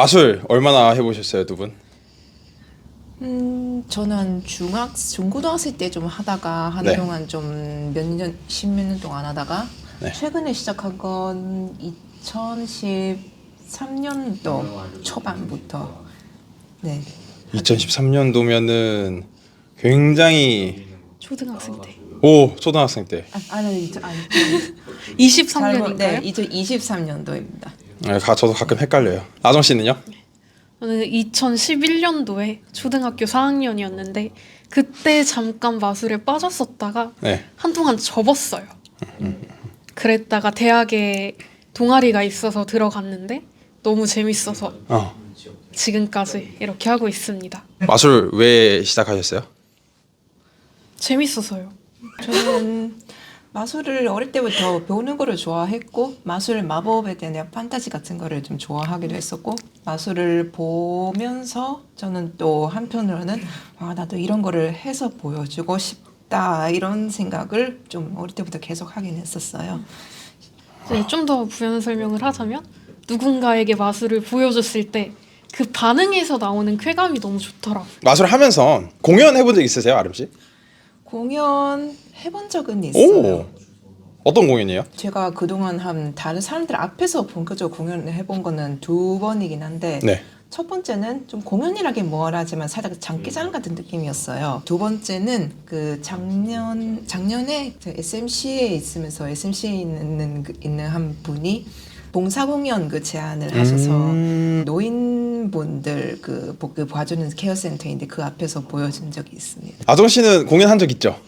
마술 얼마나 해보셨어요, 두 분? 저는 중고등학생 때 좀 하다가 네. 한동안 좀 몇 년, 십몇 년 동안 안 하다가 네. 최근에 시작한 건 2013년도 초반부터. 네. 2013년도면은 굉장히 초등학생 때. 초등학생 때. 아니, 23년인가요? 네, 2023년도입니다. 네, 저도 가끔 헷갈려요. 아정 씨는요? 저는 2011년도에 초등학교 4학년이었는데 그때 잠깐 마술에 빠졌었다가 네. 한동안 접었어요. 그랬다가 대학에 동아리가 있어서 들어갔는데 너무 재밌어서 지금까지 이렇게 하고 있습니다. 마술 왜 시작하셨어요? 재밌어서요. 저는 마술을 어릴 때부터 배우는 거를 좋아했고 마술 마법에 대한 판타지 같은 거를 좀 좋아하기도 했었고 마술을 보면서 저는 또 한편으로는 나도 이런 거를 해서 보여주고 싶다 이런 생각을 좀 어릴 때부터 계속 하긴 했었어요. 좀 더 부연 설명을 하자면 누군가에게 마술을 보여줬을 때 그 반응에서 나오는 쾌감이 너무 좋더라고요. 마술을 하면서 공연 해본 적 있으세요, 아름 씨? 공연 해본 적은 있어요. 어떤 공연이에요? 제가 그동안 한 다른 사람들 앞에서 본격적으로 공연을 해본 거는 2번이긴 한데 네. 첫 번째는 좀 공연이라긴 뭐라지만 살짝 장기자랑 같은 느낌이었어요. 두 번째는 그 작년에 SMC에 있으면서 SMC에 있는 한 분이 봉사공연 그 제안을 하셔서 노인분들 그 봐주는 케어센터인데 그 앞에서 보여준 적이 있습니다. 아정 씨는 공연한 적 있죠?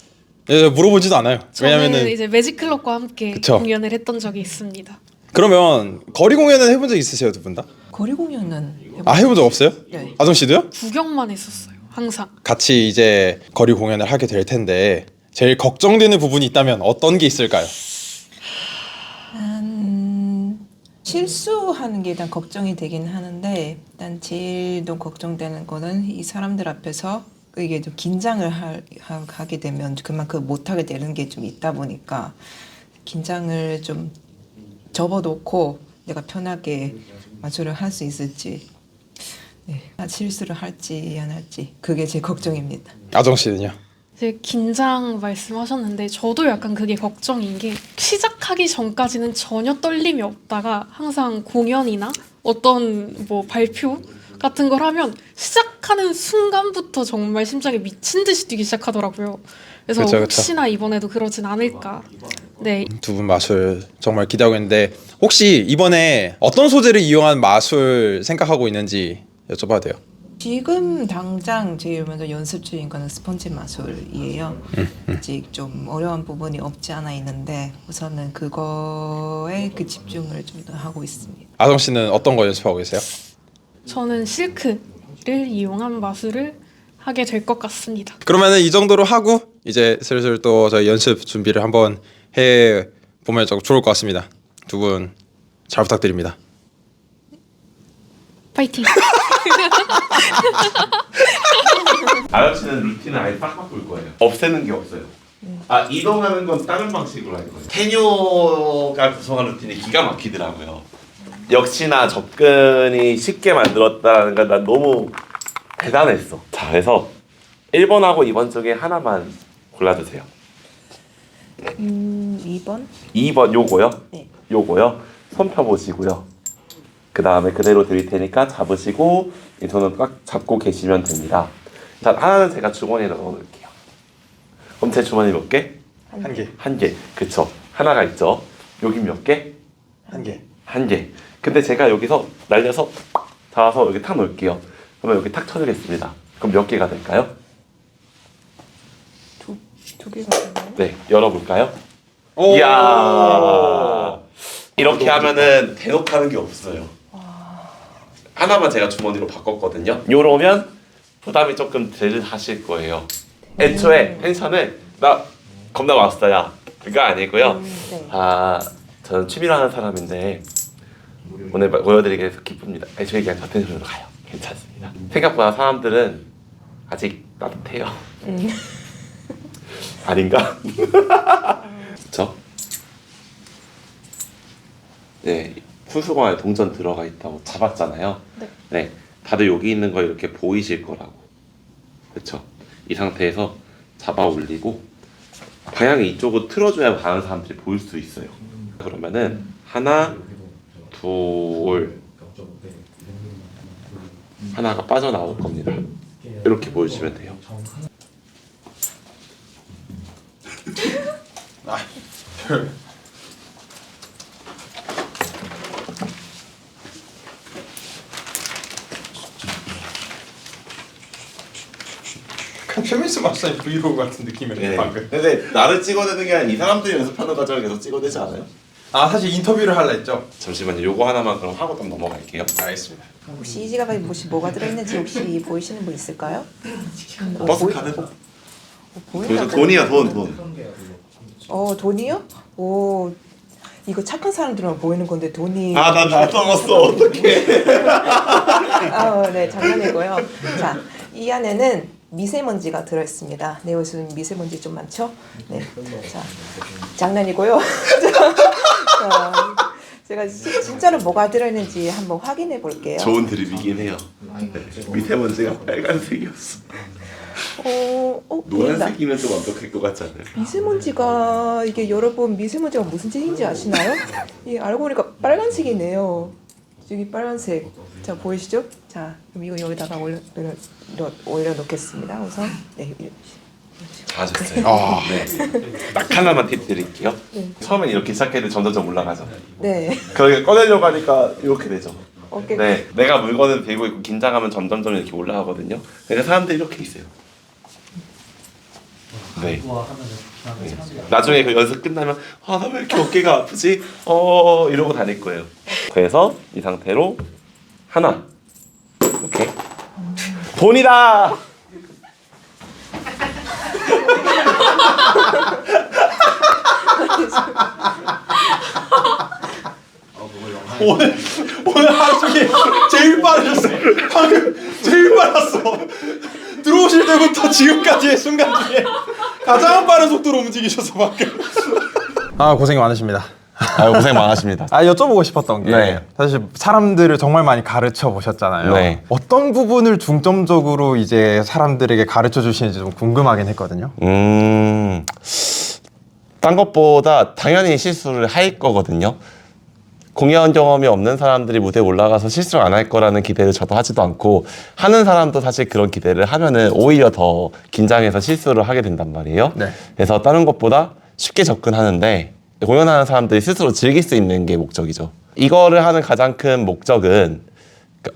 예, 물어보지도 않아요. 저는 왜냐면은 이제 매직클럽과 함께 그쵸. 공연을 했던 적이 있습니다. 그러면 거리 공연은 해본 적 있으세요, 두 분 다? 거리 공연은 해본 적 없어요? 네. 아정 씨도요? 구경만 했었어요. 항상. 같이 이제 거리 공연을 하게 될 텐데 제일 걱정되는 부분이 있다면 어떤 게 있을까요? 실수하는 게 일단 걱정이 되긴 하는데 일단 제일 더 걱정되는 거는 이 사람들 앞에서 이게 좀 긴장을 하게 되면 그만큼 못하게 되는 게 좀 있다 보니까 긴장을 좀 접어놓고 내가 편하게 마술을 할 수 있을지 실수를 할지 안 할지 그게 제 걱정입니다. 아정 씨는요? 이제 긴장 말씀하셨는데 저도 약간 그게 걱정인 게 시작하기 전까지는 전혀 떨림이 없다가 항상 공연이나 어떤 뭐 발표 같은 걸 하면 시작하는 순간부터 정말 심장이 미친 듯이 뛰기 시작하더라고요. 그래서 그쵸. 혹시나 이번에도 그러진 않을까. 네, 두 분 마술 정말 기대하고 있는데 혹시 이번에 어떤 소재를 이용한 마술 생각하고 있는지 여쭤봐도 돼요? 지금 당장 제일 먼저 연습 중인 거는 스펀지 마술이에요. 아직 좀 어려운 부분이 없지 않아 있는데 우선은 그거에 그 집중을 좀 더 하고 있습니다. 아정 씨는 어떤 거 연습하고 계세요? 저는 실크를 이용한 마술을 하게 될 것 같습니다. 그러면은 이 정도로 하고 이제 슬슬 또 저희 연습 준비를 한번 해 보면 좀 좋을 것 같습니다. 두 분 잘 부탁드립니다. 파이팅! 아저씨는 루틴을 아예 딱 바꿀 거예요. 없애는 게 없어요. 이동하는 건 다른 방식으로 할 거예요. 테뇨가 구성한 루틴이 기가 막히더라고요. 역시나 접근이 쉽게 만들었다는 건 난 너무 대단했어. 자, 그래서 1번하고 2번 중에 하나만 골라주세요. 2번? 2번 요거요? 네. 요거요? 손 펴보시고요. 그 다음에 그대로 드릴 테니까 잡으시고 이 손을 꽉 잡고 계시면 됩니다. 자, 하나는 제가 주머니에 넣어놓을게요. 그럼 제 주머니 몇 개? 한 개. 한 개. 그쵸. 하나가 있죠. 여기 몇 개? 한 개. 한 개. 근데 제가 여기서 날려서 잡아서 여기 탁 놓을게요. 그러면 여기 탁 쳐주겠습니다. 그럼 몇 개가 될까요? 두 개가 되나요? 네, 열어볼까요? 이야. 이렇게 하면은 대놓고 하는 게 없어요. 하나만 제가 주머니로 바꿨거든요. 요러면 부담이 조금 덜 하실 거예요. 애초에 텐션을 나 겁나 왔어야 그거 아니고요. 네. 저는 취미로 하는 사람인데 오늘 보여드리게 돼서 기쁩니다. 애초에 그냥 저 텐션으로 가요. 괜찮습니다. 생각보다 사람들은 아직 따뜻해요. 아닌가? 그쵸? 네, 순수공 안에 동전 들어가 있다고 잡았잖아요. 네. 다들 여기 있는 거 이렇게 보이실 거라고. 그렇죠? 이 상태에서 잡아 올리고 방향이 이쪽으로 틀어줘야 많은 사람들이 보일 수 있어요. 그러면은 하나, 둘, 하나가 빠져나올 겁니다. 이렇게 보여주시면 돼요. 약간 최민수 박사님 브이로그 같은 느낌이네 방금. 근데 나를 찍어내는 게 아니라 이 사람들이 연습하는 과정을 계속 찍어내지 않아요? 아 사실 인터뷰를 할라 했죠. 잠시만요. 요거 하나만 그럼 하고 좀 넘어갈게요. 알겠습니다. 혹시 이 지갑에 뭐가 들어있는지 혹시 보이시는 분 있을까요? 버스 카드? 보인다. 돈이야 돈. 돈이요? 오, 이거 착한 사람들만 보이는 건데 돈이. 난 다 써먹었어. 어떡해. 네, 장난이고요. 자, 이 안에는 미세먼지가 들어있습니다. 네, 요즘 미세먼지 좀 많죠? 네, 자, 장난이고요. 자, 제가 진짜로 뭐가 들어있는지 한번 확인해 볼게요. 좋은 드립이긴 해요. 미세먼지가 빨간색이었어. 보인다. 노란색이면 좀 완벽할 것 같지 않아요? 미세먼지가 이게 여러분 미세먼지가 무슨 뜻인지 아시나요? 이 알고 보니까 빨간색이네요. 여기 빨간색. 자 보이시죠? 자 그럼 이거 여기다가 올려놓겠습니다. 우선 네. 잘하셨어요. 네. 딱 하나만 팁 드릴게요. 처음엔 이렇게 시작해도 점점 올라가죠. 네. 그렇게 꺼내려고 하니까 이렇게 되죠. 오케이. 네, 내가 물건을 들고 있고 긴장하면 점점점 이렇게 올라가거든요. 그러니까 사람들이 이렇게 있어요. 네. 나중에 그 연습 끝나면 나 왜 이렇게 어깨가 아프지? 이러고 다닐 거예요. 그래서 이 상태로 하나 이렇게 돈이다. 오늘 하루 중에 제일 빠르셨어. 방금 제일 빨랐어. 들어오실 때부터 지금까지의 순간 중에 가장 빠른 속도로 움직이셔서 방금. 아 고생이 많으십니다. 고생 많으십니다. 여쭤보고 싶었던 게 네. 사실 사람들을 정말 많이 가르쳐 보셨잖아요. 네. 어떤 부분을 중점적으로 이제 사람들에게 가르쳐 주시는지 좀 궁금하긴 했거든요. 딴 것보다 당연히 실수를 할 거거든요. 공연 경험이 없는 사람들이 무대에 올라가서 실수를 안 할 거라는 기대를 저도 하지도 않고 하는 사람도 사실 그런 기대를 하면은 오히려 더 긴장해서 실수를 하게 된단 말이에요. 네. 그래서 다른 것보다 쉽게 접근하는데 공연하는 사람들이 스스로 즐길 수 있는 게 목적이죠. 이거를 하는 가장 큰 목적은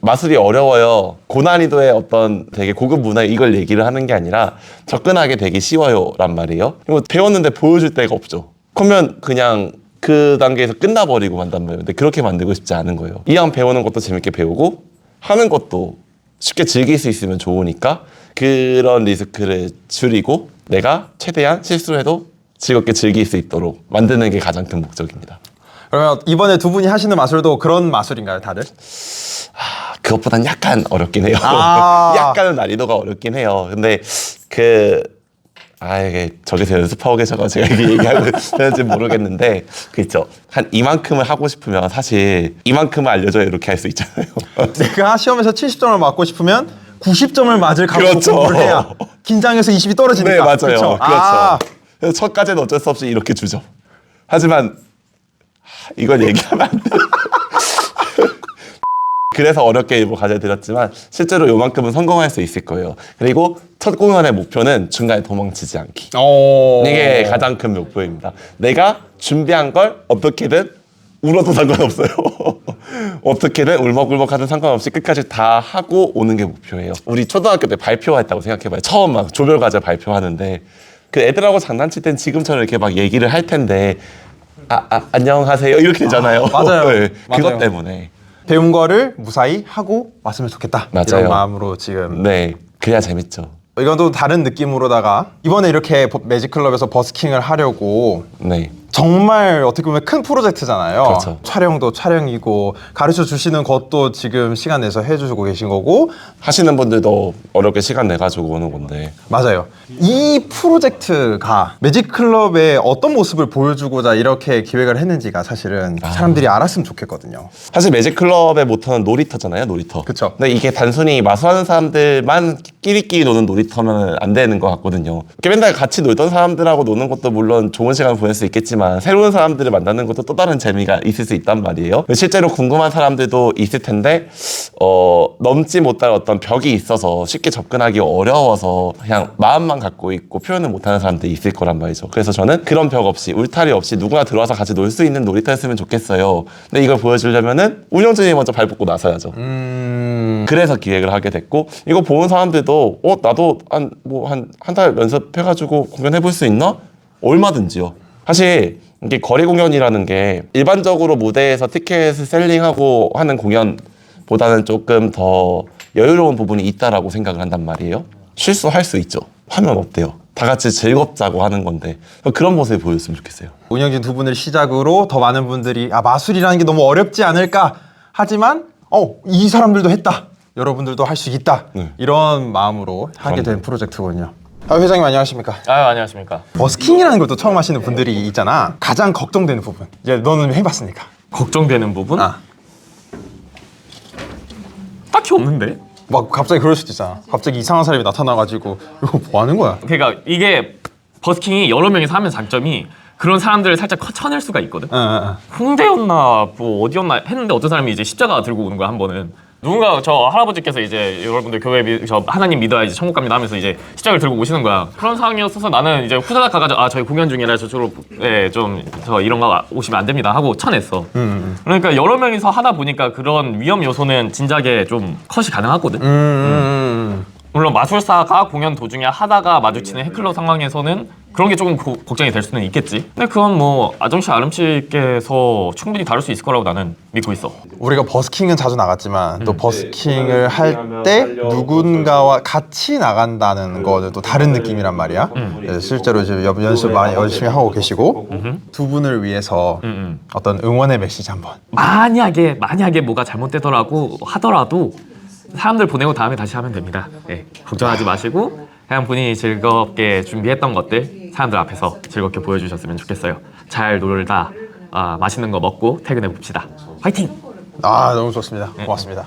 마술이 어려워요. 고난이도의 어떤 되게 고급 문화에 이걸 얘기를 하는 게 아니라 접근하기 되게 쉬워요란 말이에요. 이거 배웠는데 보여줄 데가 없죠. 그러면 그냥 그 단계에서 끝나버리고 만단 말이에요. 근데 그렇게 만들고 싶지 않은 거예요. 이왕 배우는 것도 재밌게 배우고 하는 것도 쉽게 즐길 수 있으면 좋으니까 그런 리스크를 줄이고 내가 최대한 실수를 해도 즐겁게 즐길 수 있도록 만드는 게 가장 큰 목적입니다. 그러면 이번에 두 분이 하시는 마술도 그런 마술인가요, 다들? 그것보단 약간 어렵긴 해요. 아. 약간은 난이도가 어렵긴 해요. 근데 이게 저기서 연습하고 계셔서 제가 이렇게 얘기하고 되는지 모르겠는데 있죠. 한 이만큼을 하고 싶으면 사실 이만큼을 알려줘야 이렇게 할 수 있잖아요. 내가 시험에서 70점을 맞고 싶으면 90점을 맞을 각오로 그렇죠. 공부를 해야 긴장해서 20이 떨어지니까. 네, 맞아요. 그렇죠. 그렇죠. 그래서 첫 과제는 어쩔 수 없이 이렇게 주죠. 하지만 이걸 얘기하면 안 돼요. 그래서 어렵게 일부 과제 드렸지만 실제로 요만큼은 성공할 수 있을 거예요. 그리고 첫 공연의 목표는 중간에 도망치지 않기. 이게 가장 큰 목표입니다. 내가 준비한 걸 어떻게든 울어도 상관없어요. 어떻게든 울먹울먹하든 상관없이 끝까지 다 하고 오는 게 목표예요. 우리 초등학교 때 발표했다고 생각해봐요. 처음 막 조별 과제 발표하는데 그 애들하고 장난칠 땐 지금처럼 이렇게 막 얘기를 할 텐데 안녕하세요 이렇게 되잖아요. 맞아요. 네, 맞아요. 그것 때문에. 배운 거를 무사히 하고 왔으면 좋겠다. 맞아요. 이런 마음으로 지금. 네, 그래야 재밌죠. 이건 또 다른 느낌으로다가 이번에 이렇게 매직클럽에서 버스킹을 하려고 네. 정말 어떻게 보면 큰 프로젝트잖아요. 그렇죠. 촬영도 촬영이고 가르쳐 주시는 것도 지금 시간 내서 해주시고 계신 거고. 하시는 분들도 어렵게 시간 내가지고 오는 건데 맞아요. 이 프로젝트가 매직클럽의 어떤 모습을 보여주고자 이렇게 기획을 했는지가 사실은 사람들이 알았으면 좋겠거든요. 사실 매직클럽의 모토는 놀이터잖아요, 놀이터. 그쵸. 근데 이게 단순히 마술하는 사람들만 끼리끼리 노는 놀이터면 안 되는 것 같거든요. 이렇게 맨날 같이 놀던 사람들하고 노는 것도 물론 좋은 시간을 보낼 수 있겠지만 새로운 사람들을 만나는 것도 또 다른 재미가 있을 수 있단 말이에요. 실제로 궁금한 사람들도 있을 텐데 넘지 못할 어떤 벽이 있어서 쉽게 접근하기 어려워서 그냥 마음만 갖고 있고 표현을 못하는 사람들이 있을 거란 말이죠. 그래서 저는 그런 벽 없이 울타리 없이 누구나 들어와서 같이 놀 수 있는 놀이터였으면 좋겠어요. 근데 이걸 보여주려면은 운영진이 먼저 발 뻗고 나서야죠. 그래서 기획을 하게 됐고, 이거 보는 사람들도 나도 한 달 연습해가지고 공연해볼 수 있나? 얼마든지요. 사실 이게 거리 공연이라는 게 일반적으로 무대에서 티켓을 셀링하고 하는 공연보다는 조금 더 여유로운 부분이 있다라고 생각을 한단 말이에요. 실수할 수 있죠. 하면 어때요? 다 같이 즐겁자고 하는 건데 그런 모습을 보여줬으면 좋겠어요. 운영진 두 분을 시작으로 더 많은 분들이 마술이라는 게 너무 어렵지 않을까, 하지만 이 사람들도 했다, 여러분들도 할 수 있다, 이런 마음으로 하게 된 프로젝트군요. 회장님 안녕하십니까? 안녕하십니까. 버스킹이라는 것도 처음 하시는 분들이 있잖아. 가장 걱정되는 부분, 이제 너는 해봤으니까. 걱정되는 부분? 딱히 없는데? 막 갑자기 그럴 수도 있잖아. 갑자기 이상한 사람이 나타나가지고 이거 뭐 하는 거야? 그러니까 이게 버스킹이 여러 명이서 하면 장점이 그런 사람들을 살짝 쳐낼 수가 있거든. 홍대였나 뭐 어디였나 했는데 어떤 사람이 이제 십자가 들고 오는 거야 한 번은. 누군가 저 할아버지께서 이제 여러분들 교회 저 하나님 믿어야지 천국 갑니다 하면서 이제 십자가를 들고 오시는 거야. 그런 상황이었어서 나는 이제 후다닥 가가지고 저희 공연 중이라 저쪽으로 저 이런 거 오시면 안 됩니다 하고 쳐냈어. 그러니까 여러 명이서 하다 보니까 그런 위험 요소는 진작에 좀 컷이 가능하거든. 물론 마술사가 공연 도중에 하다가 마주치는 해클러 상황에서는 그런 게 조금 걱정이 될 수는 있겠지. 근데 그건 뭐 아정씨 아름씨께서 충분히 다룰 수 있을 거라고 나는 믿고 있어. 우리가 버스킹은 자주 나갔지만 또 버스킹을 할 때 누군가와 같이 나간다는 거는 또 다른 느낌이란 말이야. 실제로 지금 연습 많이 열심히 하고 계시고 두 분을 위해서 어떤 응원의 메시지 한번. 만약에 뭐가 잘못되더라고 하더라도 사람들 보내고 다음에 다시 하면 됩니다. 걱정하지 마시고 그냥 본인이 즐겁게 준비했던 것들 사람들 앞에서 즐겁게 보여주셨으면 좋겠어요. 잘 놀다 맛있는 거 먹고 퇴근해 봅시다. 화이팅! 너무 좋습니다. 고맙습니다.